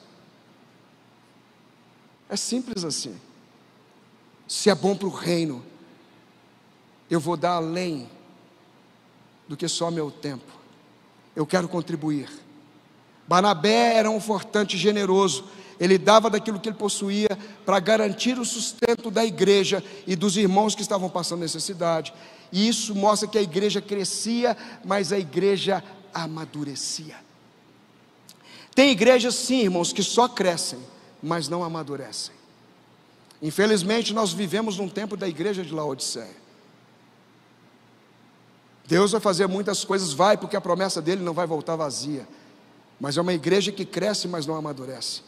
É simples assim. Se é bom para o reino, eu vou dar além do que só meu tempo. Eu quero contribuir. Barnabé era um ofertante generoso. Ele dava daquilo que ele possuía para garantir o sustento da igreja e dos irmãos que estavam passando necessidade. E isso mostra que a igreja crescia, mas a igreja amadurecia. Tem igrejas sim, irmãos, que só crescem, mas não amadurecem. Infelizmente nós vivemos num tempo da igreja de Laodiceia. Deus vai fazer muitas coisas, porque a promessa dele não vai voltar vazia. Mas é uma igreja que cresce, mas não amadurece.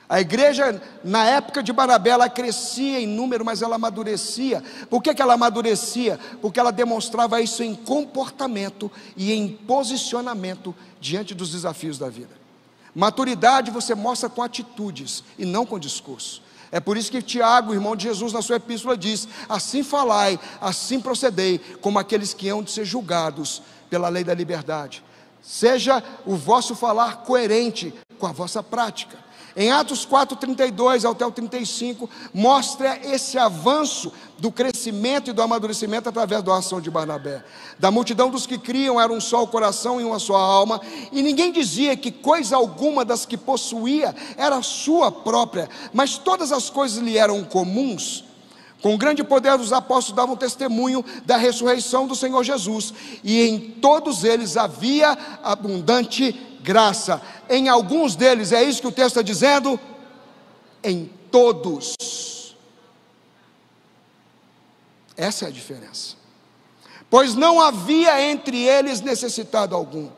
A igreja, na época de Barnabé, ela crescia em número, mas ela amadurecia. Por que ela amadurecia? Porque ela demonstrava isso em comportamento e em posicionamento diante dos desafios da vida. Maturidade você mostra com atitudes e não com discurso. É por isso que Tiago, irmão de Jesus, na sua epístola diz: assim falai, assim procedei, como aqueles que hão de ser julgados pela lei da liberdade. Seja o vosso falar coerente com a vossa prática. Em Atos 4:32 até o 35, mostra esse avanço do crescimento e do amadurecimento através da ação de Barnabé. Da multidão dos que criam era um só o coração e uma só alma, e ninguém dizia que coisa alguma das que possuía era sua própria, mas todas as coisas lhe eram comuns. Com grande poder os apóstolos davam testemunho da ressurreição do Senhor Jesus, e em todos eles havia abundante graça. Em alguns deles, é isso que o texto está dizendo, em todos. Essa é a diferença. Pois não havia entre eles necessitado algum.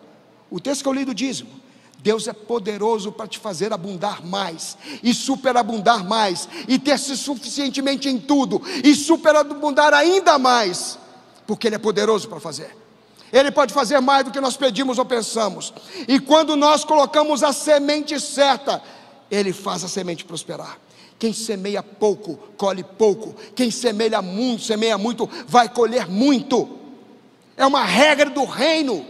O texto que eu li do dízimo: Deus é poderoso para te fazer abundar mais, e superabundar mais, e ter-se suficientemente em tudo, e superabundar ainda mais, porque Ele é poderoso para fazer. Ele pode fazer mais do que nós pedimos ou pensamos, e quando nós colocamos a semente certa, Ele faz a semente prosperar. Quem semeia pouco, colhe pouco. Quem semeia muito, vai colher muito. É uma regra do reino.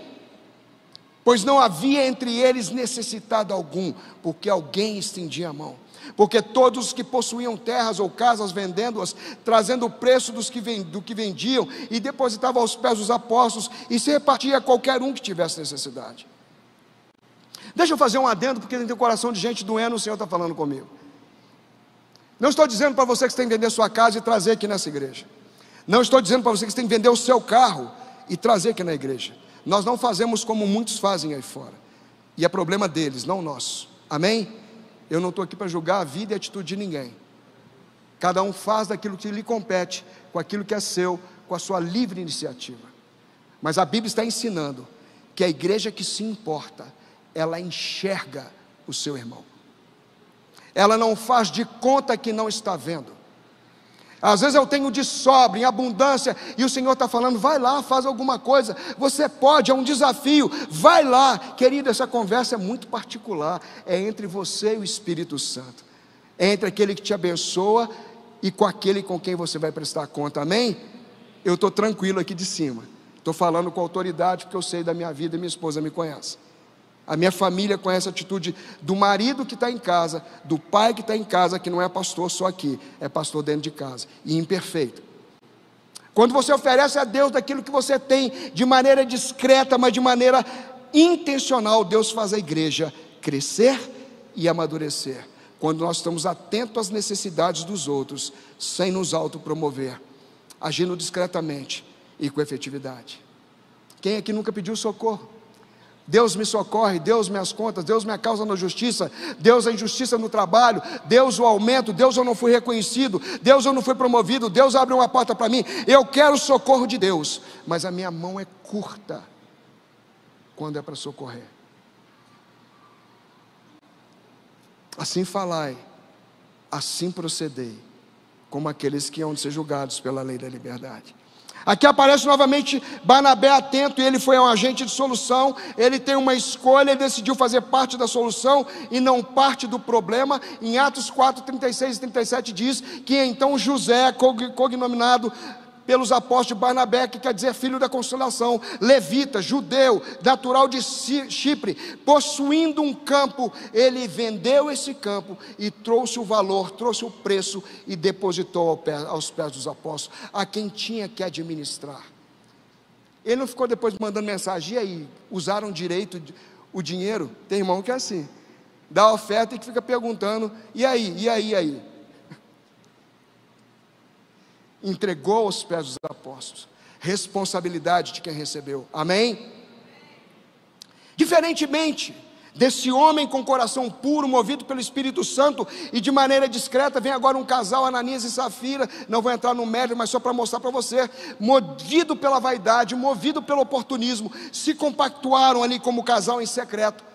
Pois não havia entre eles necessitado algum, porque alguém estendia a mão. Porque todos os que possuíam terras ou casas, vendendo-as, trazendo o preço do que vendiam, e depositavam aos pés dos apóstolos, e se repartia a qualquer um que tivesse necessidade. Deixa eu fazer um adendo, porque tem um coração de gente doendo, o Senhor está falando comigo. Não estou dizendo para você que você tem que vender sua casa e trazer aqui nessa igreja. Não estou dizendo para você que você tem que vender o seu carro e trazer aqui na igreja. Nós não fazemos como muitos fazem aí fora, e é problema deles, não nosso. Amém? Eu não estou aqui para julgar a vida e a atitude de ninguém. Cada um faz daquilo que lhe compete, com aquilo que é seu, com a sua livre iniciativa. Mas a Bíblia está ensinando que a igreja que se importa, ela enxerga o seu irmão. Ela não faz de conta que não está vendo. Às vezes eu tenho de sobra, em abundância, e o Senhor está falando: vai lá, faz alguma coisa, você pode, é um desafio, vai lá. Querido, essa conversa é muito particular, é entre você e o Espírito Santo, é entre aquele que te abençoa e com aquele com quem você vai prestar conta, amém? Eu estou tranquilo aqui de cima, estou falando com autoridade, porque eu sei da minha vida e minha esposa me conhece. A minha família conhece a atitude do marido que está em casa, do pai que está em casa, que não é pastor só aqui, é pastor dentro de casa, e imperfeito. Quando você oferece a Deus daquilo que você tem, de maneira discreta, mas de maneira intencional, Deus faz a igreja crescer e amadurecer. Quando nós estamos atentos às necessidades dos outros, sem nos autopromover, agindo discretamente e com efetividade. Quem aqui nunca pediu socorro? Deus me socorre, Deus minhas contas, Deus minha causa na justiça, Deus a injustiça no trabalho, Deus o aumento, Deus eu não fui reconhecido, Deus eu não fui promovido, Deus abre uma porta para mim, eu quero o socorro de Deus, mas a minha mão é curta quando é para socorrer. Assim falai, assim procedei, como aqueles que hão de ser julgados pela lei da liberdade. Aqui aparece novamente Barnabé atento, e ele foi um agente de solução. Ele tem uma escolha, ele decidiu fazer parte da solução e não parte do problema. Em Atos 4, 36 e 37 diz que então José, cognominado pelos apóstolos de Barnabé, que quer dizer filho da consolação, levita, judeu, natural de Chipre, possuindo um campo, ele vendeu esse campo e trouxe o valor, trouxe o preço e depositou aos pés dos apóstolos, a quem tinha que administrar. Ele não ficou depois mandando mensagem: e aí, usaram direito o dinheiro? Tem irmão que é assim, dá a oferta e que fica perguntando: e aí? Entregou aos pés dos apóstolos, responsabilidade de quem recebeu, amém? Diferentemente desse homem com coração puro, movido pelo Espírito Santo e de maneira discreta, vem agora um casal, Ananias e Safira, não vou entrar no mérito, mas só para mostrar para você, movido pela vaidade, movido pelo oportunismo, se compactuaram ali como casal em secreto.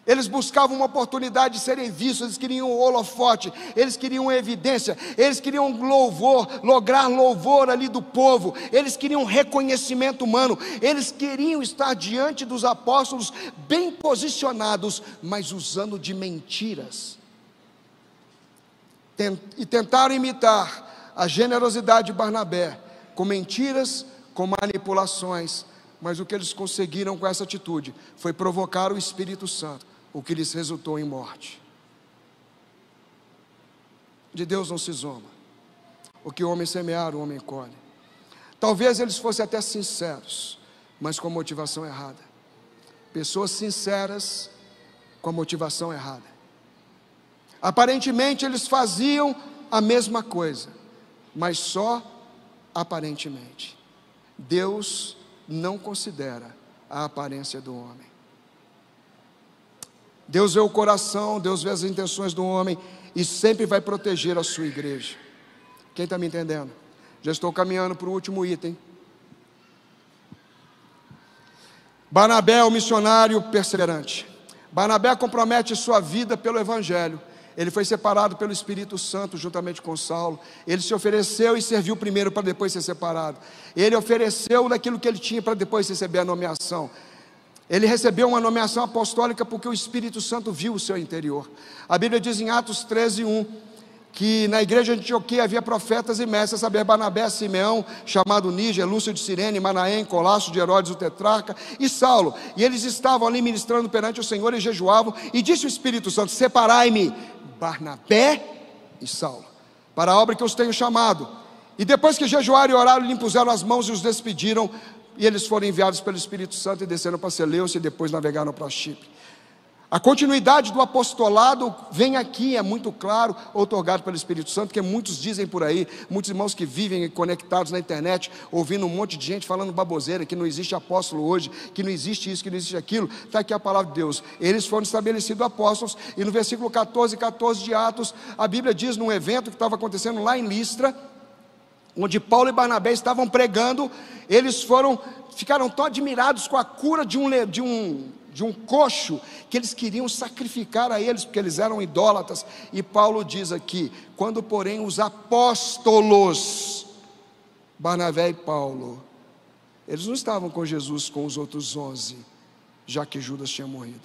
Eles buscavam uma oportunidade de serem vistos, eles queriam um holofote, eles queriam evidência, eles queriam louvor, lograr louvor ali do povo, eles queriam reconhecimento humano, eles queriam estar diante dos apóstolos bem posicionados, mas usando de mentiras. E tentaram imitar a generosidade de Barnabé, com mentiras, com manipulações, mas o que eles conseguiram com essa atitude foi provocar o Espírito Santo, o que lhes resultou em morte. De Deus não se zomba. O que o homem semear, o homem colhe. Talvez eles fossem até sinceros, mas com a motivação errada. Pessoas sinceras com a motivação errada. Aparentemente eles faziam a mesma coisa, mas só aparentemente. Deus não considera a aparência do homem. Deus vê o coração, Deus vê as intenções do homem e sempre vai proteger a sua igreja. Quem está me entendendo? Já estou caminhando para o último item. Barnabé é o missionário perseverante. Barnabé compromete sua vida pelo Evangelho. Ele foi separado pelo Espírito Santo juntamente com Saulo. Ele se ofereceu e serviu primeiro para depois ser separado. Ele ofereceu daquilo que ele tinha para depois receber a nomeação. Ele recebeu uma nomeação apostólica porque o Espírito Santo viu o seu interior. A Bíblia diz em Atos 13:1 que na igreja de Antioquia havia profetas e mestres, a saber, Barnabé, Simeão, chamado Níger, Lúcio de Cirene, Manaém, Colasso de Herodes o tetrarca, e Saulo. E eles estavam ali ministrando perante o Senhor e jejuavam, e disse o Espírito Santo: separai-me Barnabé e Saulo para a obra que os tenho chamado. E depois que jejuaram e oraram, lhe impuseram as mãos e os despediram, e eles foram enviados pelo Espírito Santo e desceram para Seleucia e depois navegaram para Chipre. A continuidade do apostolado vem aqui, é muito claro, outorgado pelo Espírito Santo, que muitos dizem por aí, muitos irmãos que vivem conectados na internet, ouvindo um monte de gente falando baboseira, que não existe apóstolo hoje, que não existe isso, que não existe aquilo. Está aqui a palavra de Deus. Eles foram estabelecidos apóstolos, e no versículo 14 de Atos, a Bíblia diz, num evento que estava acontecendo lá em Listra, onde Paulo e Barnabé estavam pregando, eles ficaram tão admirados com a cura de um coxo, que eles queriam sacrificar a eles, porque eles eram idólatras. E Paulo diz aqui: quando porém os apóstolos, Barnabé e Paulo, eles não estavam com Jesus com os outros 11, já que Judas tinha morrido.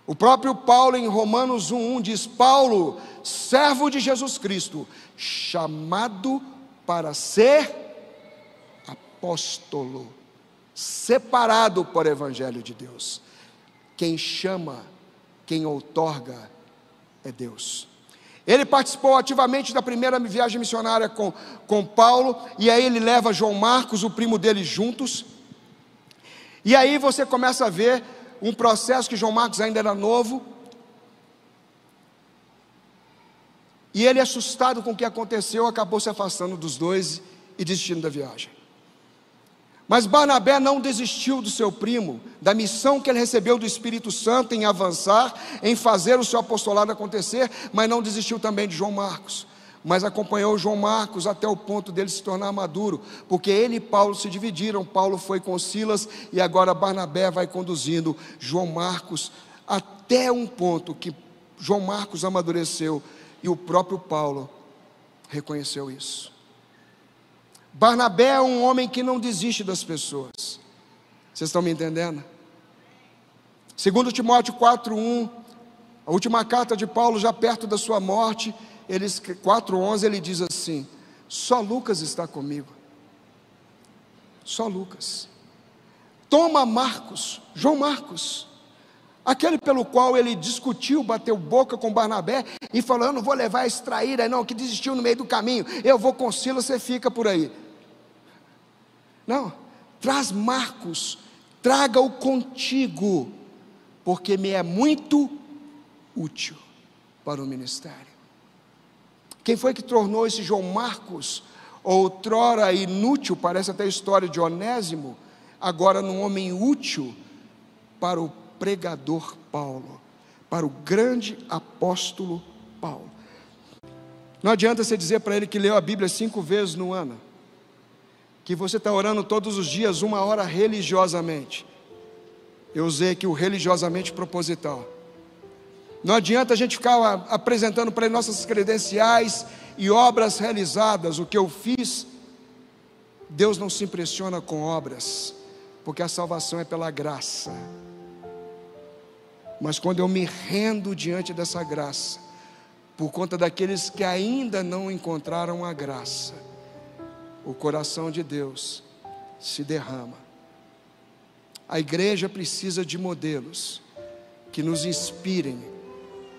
O próprio Paulo em Romanos 1:1 diz: Paulo, servo de Jesus Cristo, chamado para ser apóstolo, separado para o Evangelho de Deus. Quem chama, quem outorga é Deus. Ele participou ativamente da primeira viagem missionária com Paulo, e aí ele leva João Marcos, o primo dele, juntos. E aí você começa a ver um processo que João Marcos ainda era novo, e ele, assustado com o que aconteceu, acabou se afastando dos dois e desistindo da viagem. Mas Barnabé não desistiu do seu primo, da missão que ele recebeu do Espírito Santo em avançar, em fazer o seu apostolado acontecer, mas não desistiu também de João Marcos, mas acompanhou João Marcos até o ponto dele se tornar maduro, porque ele e Paulo se dividiram. Paulo foi com Silas e agora Barnabé vai conduzindo João Marcos até um ponto que João Marcos amadureceu e o próprio Paulo reconheceu isso. Barnabé é um homem que não desiste das pessoas. Vocês estão me entendendo? 2 Timóteo 4:1, a última carta de Paulo, já perto da sua morte, 4:11, ele diz assim: só Lucas está comigo. Só Lucas. Toma Marcos, João Marcos, aquele pelo qual ele discutiu, bateu boca com Barnabé e falou: eu não vou levar esse traíra não, que desistiu no meio do caminho, eu vou com Silas, você fica por aí. Não, traz Marcos, traga-o contigo, porque me é muito útil para o ministério. Quem foi que tornou esse João Marcos, outrora inútil, parece até a história de Onésimo, agora num homem útil para o pregador Paulo, para o grande apóstolo Paulo? Não adianta você dizer para ele que leu a Bíblia 5 vezes no ano, que você está orando todos os dias 1 hora religiosamente. Eu usei aqui o religiosamente proposital. Não adianta a gente ficar apresentando para ele nossas credenciais e obras realizadas. O que eu fiz, Deus não se impressiona com obras, porque a salvação é pela graça. Mas quando eu me rendo diante dessa graça, por conta daqueles que ainda não encontraram a graça, o coração de Deus se derrama. A igreja precisa de modelos que nos inspirem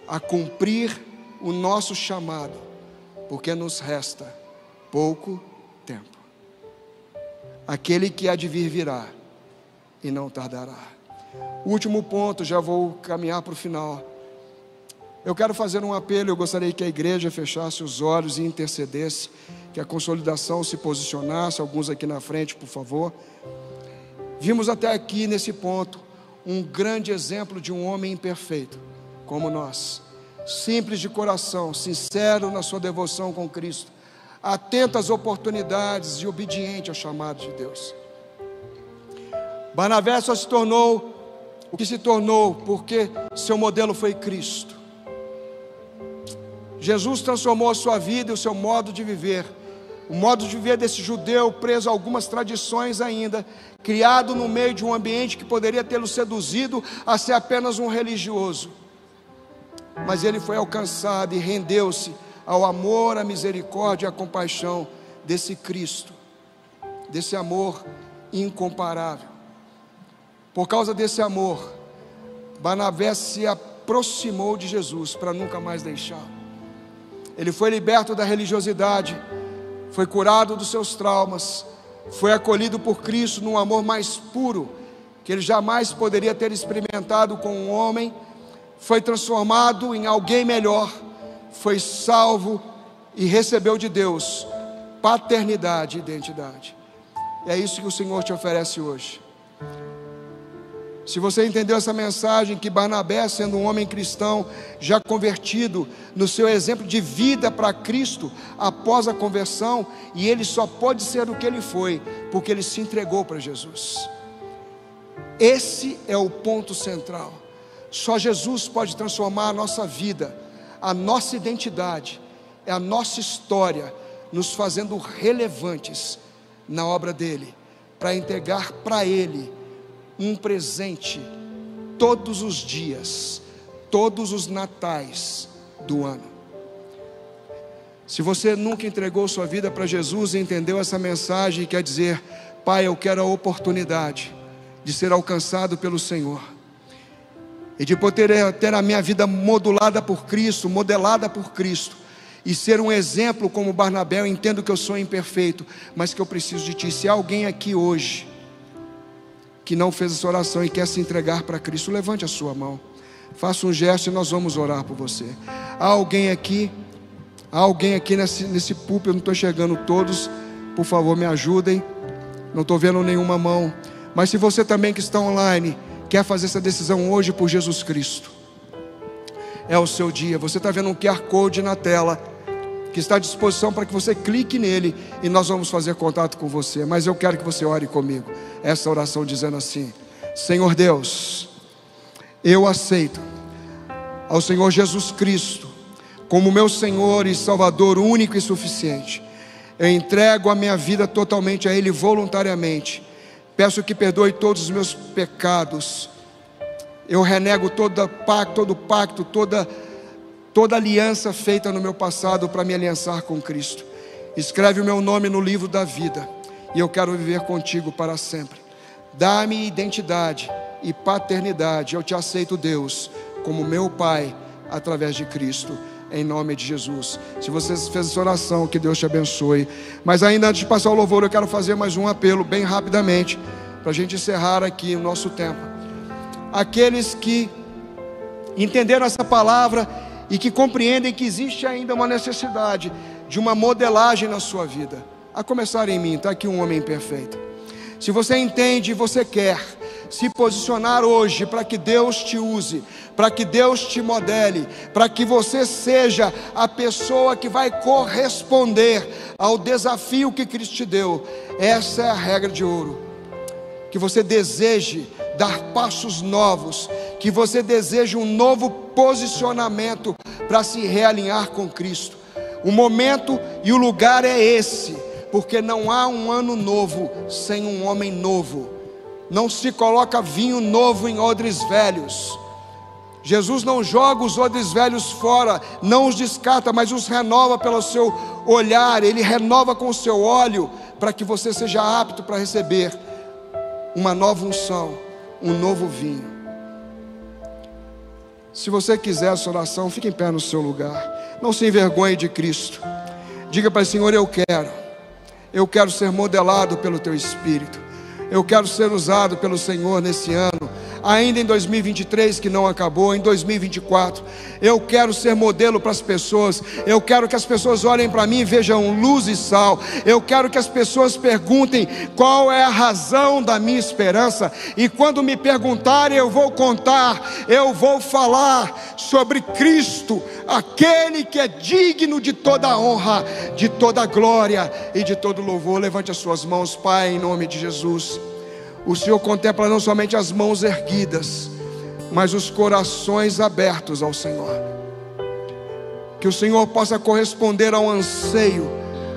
a cumprir o nosso chamado, porque nos resta pouco tempo. Aquele que há de vir virá e não tardará. Último ponto, já vou caminhar para o final. Eu quero fazer um apelo. Eu gostaria que a igreja fechasse os olhos e intercedesse, que a consolidação se posicionasse. Alguns aqui na frente, por favor. Vimos até aqui nesse ponto um grande exemplo de um homem imperfeito, como nós, simples de coração, sincero na sua devoção com Cristo, atento às oportunidades e obediente ao chamado de Deus. Barnabé só se tornou o que se tornou porque seu modelo foi Cristo. Jesus transformou a sua vida e o seu modo de viver. O modo de viver desse judeu preso a algumas tradições ainda, criado no meio de um ambiente que poderia tê-lo seduzido a ser apenas um religioso. Mas ele foi alcançado e rendeu-se ao amor, à misericórdia e à compaixão desse Cristo, desse amor incomparável. Por causa desse amor, Barnabé se aproximou de Jesus para nunca mais deixá-lo. Ele foi liberto da religiosidade, foi curado dos seus traumas, foi acolhido por Cristo num amor mais puro que ele jamais poderia ter experimentado com um homem, foi transformado em alguém melhor, foi salvo e recebeu de Deus paternidade e identidade. E é isso que o Senhor te oferece hoje. Se você entendeu essa mensagem, que Barnabé, sendo um homem cristão, já convertido, no seu exemplo de vida para Cristo, após a conversão, e ele só pode ser o que ele foi, porque ele se entregou para Jesus. Esse é o ponto central. Só Jesus pode transformar a nossa vida, a nossa identidade, a nossa história, nos fazendo relevantes na obra dele, para entregar para ele um presente todos os dias, todos os natais do ano. Se você nunca entregou sua vida para Jesus e entendeu essa mensagem, quer dizer: Pai, eu quero a oportunidade de ser alcançado pelo Senhor, e de poder ter a minha vida modulada por Cristo, modelada por Cristo, e ser um exemplo como Barnabé. Eu entendo que eu sou imperfeito, mas que eu preciso de Ti. Se há alguém aqui hoje que não fez essa oração e quer se entregar para Cristo, levante a sua mão, faça um gesto e nós vamos orar por você. Há alguém aqui nesse púlpito, eu não estou enxergando todos, por favor me ajudem, não estou vendo nenhuma mão. Mas se você também que está online quer fazer essa decisão hoje por Jesus Cristo, é o seu dia. Você está vendo um QR Code na tela, que está à disposição para que você clique nele, e nós vamos fazer contato com você. Mas eu quero que você ore comigo essa oração, dizendo assim: Senhor Deus, eu aceito ao Senhor Jesus Cristo como meu Senhor e Salvador único e suficiente. Eu entrego a minha vida totalmente a Ele voluntariamente. Peço que perdoe todos os meus pecados. Eu renego todo pacto, toda aliança feita no meu passado para me aliançar com Cristo. Escreve o meu nome no livro da vida, e eu quero viver contigo para sempre. Dá-me identidade e paternidade. Eu te aceito, Deus, como meu Pai, através de Cristo, em nome de Jesus. Se você fez essa oração, que Deus te abençoe. Mas ainda antes de passar o louvor, eu quero fazer mais um apelo, bem rapidamente, para a gente encerrar aqui o nosso tempo. Aqueles que entenderam essa palavra e que compreendem que existe ainda uma necessidade de uma modelagem na sua vida, a começar em mim. Está aqui um homem perfeito. Se você entende e você quer se posicionar hoje para que Deus te use, para que Deus te modele, para que você seja a pessoa que vai corresponder ao desafio que Cristo te deu, essa é a regra de ouro. Que você deseje dar passos novos, que você deseje um novo posicionamento para se realinhar com Cristo. O momento e o lugar é esse, porque não há um ano novo sem um homem novo. Não se coloca vinho novo em odres velhos. Jesus não joga os odres velhos fora, não os descarta, mas os renova pelo seu olhar. Ele renova com o seu óleo, para que você seja apto para receber uma nova unção, um novo vinho. Se você quiser essa oração, fique em pé no seu lugar. Não se envergonhe de Cristo. Diga para o Senhor: eu quero ser modelado pelo Teu Espírito. Eu quero ser usado pelo Senhor nesse ano, ainda em 2023, que não acabou, em 2024. Eu quero ser modelo para as pessoas. Eu quero que as pessoas olhem para mim e vejam luz e sal. Eu quero que as pessoas perguntem qual é a razão da minha esperança. E quando me perguntarem, eu vou contar, eu vou falar sobre Cristo, aquele que é digno de toda honra, de toda glória e de todo louvor. Levante as suas mãos, Pai, em nome de Jesus. O Senhor contempla não somente as mãos erguidas, mas os corações abertos ao Senhor. Que o Senhor possa corresponder ao anseio,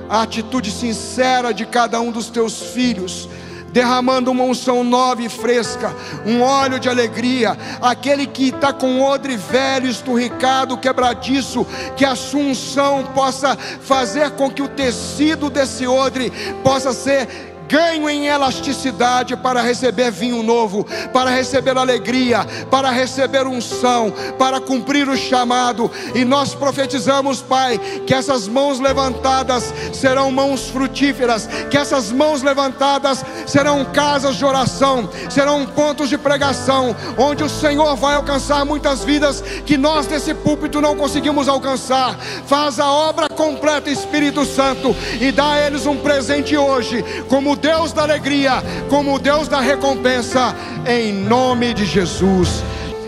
à atitude sincera de cada um dos teus filhos, derramando uma unção nova e fresca, um óleo de alegria. Aquele que está com odre velho, esturricado, quebradiço, que a sua unção possa fazer com que o tecido desse odre possa ser ganho em elasticidade para receber vinho novo, para receber alegria, para receber unção, para cumprir o chamado. E nós profetizamos, Pai, que essas mãos levantadas serão mãos frutíferas, que essas mãos levantadas serão casas de oração, serão pontos de pregação, onde o Senhor vai alcançar muitas vidas que nós desse púlpito não conseguimos alcançar. Faz a obra completa, Espírito Santo, e dá a eles um presente hoje, como Deus da alegria, como Deus da recompensa, em nome de Jesus.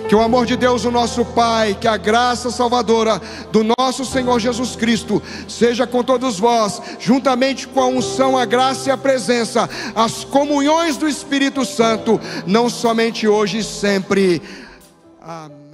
Que o amor de Deus, o nosso Pai, que a graça salvadora do nosso Senhor Jesus Cristo seja com todos vós, juntamente com a unção, a graça e a presença, as comunhões do Espírito Santo, não somente hoje e sempre. Amém.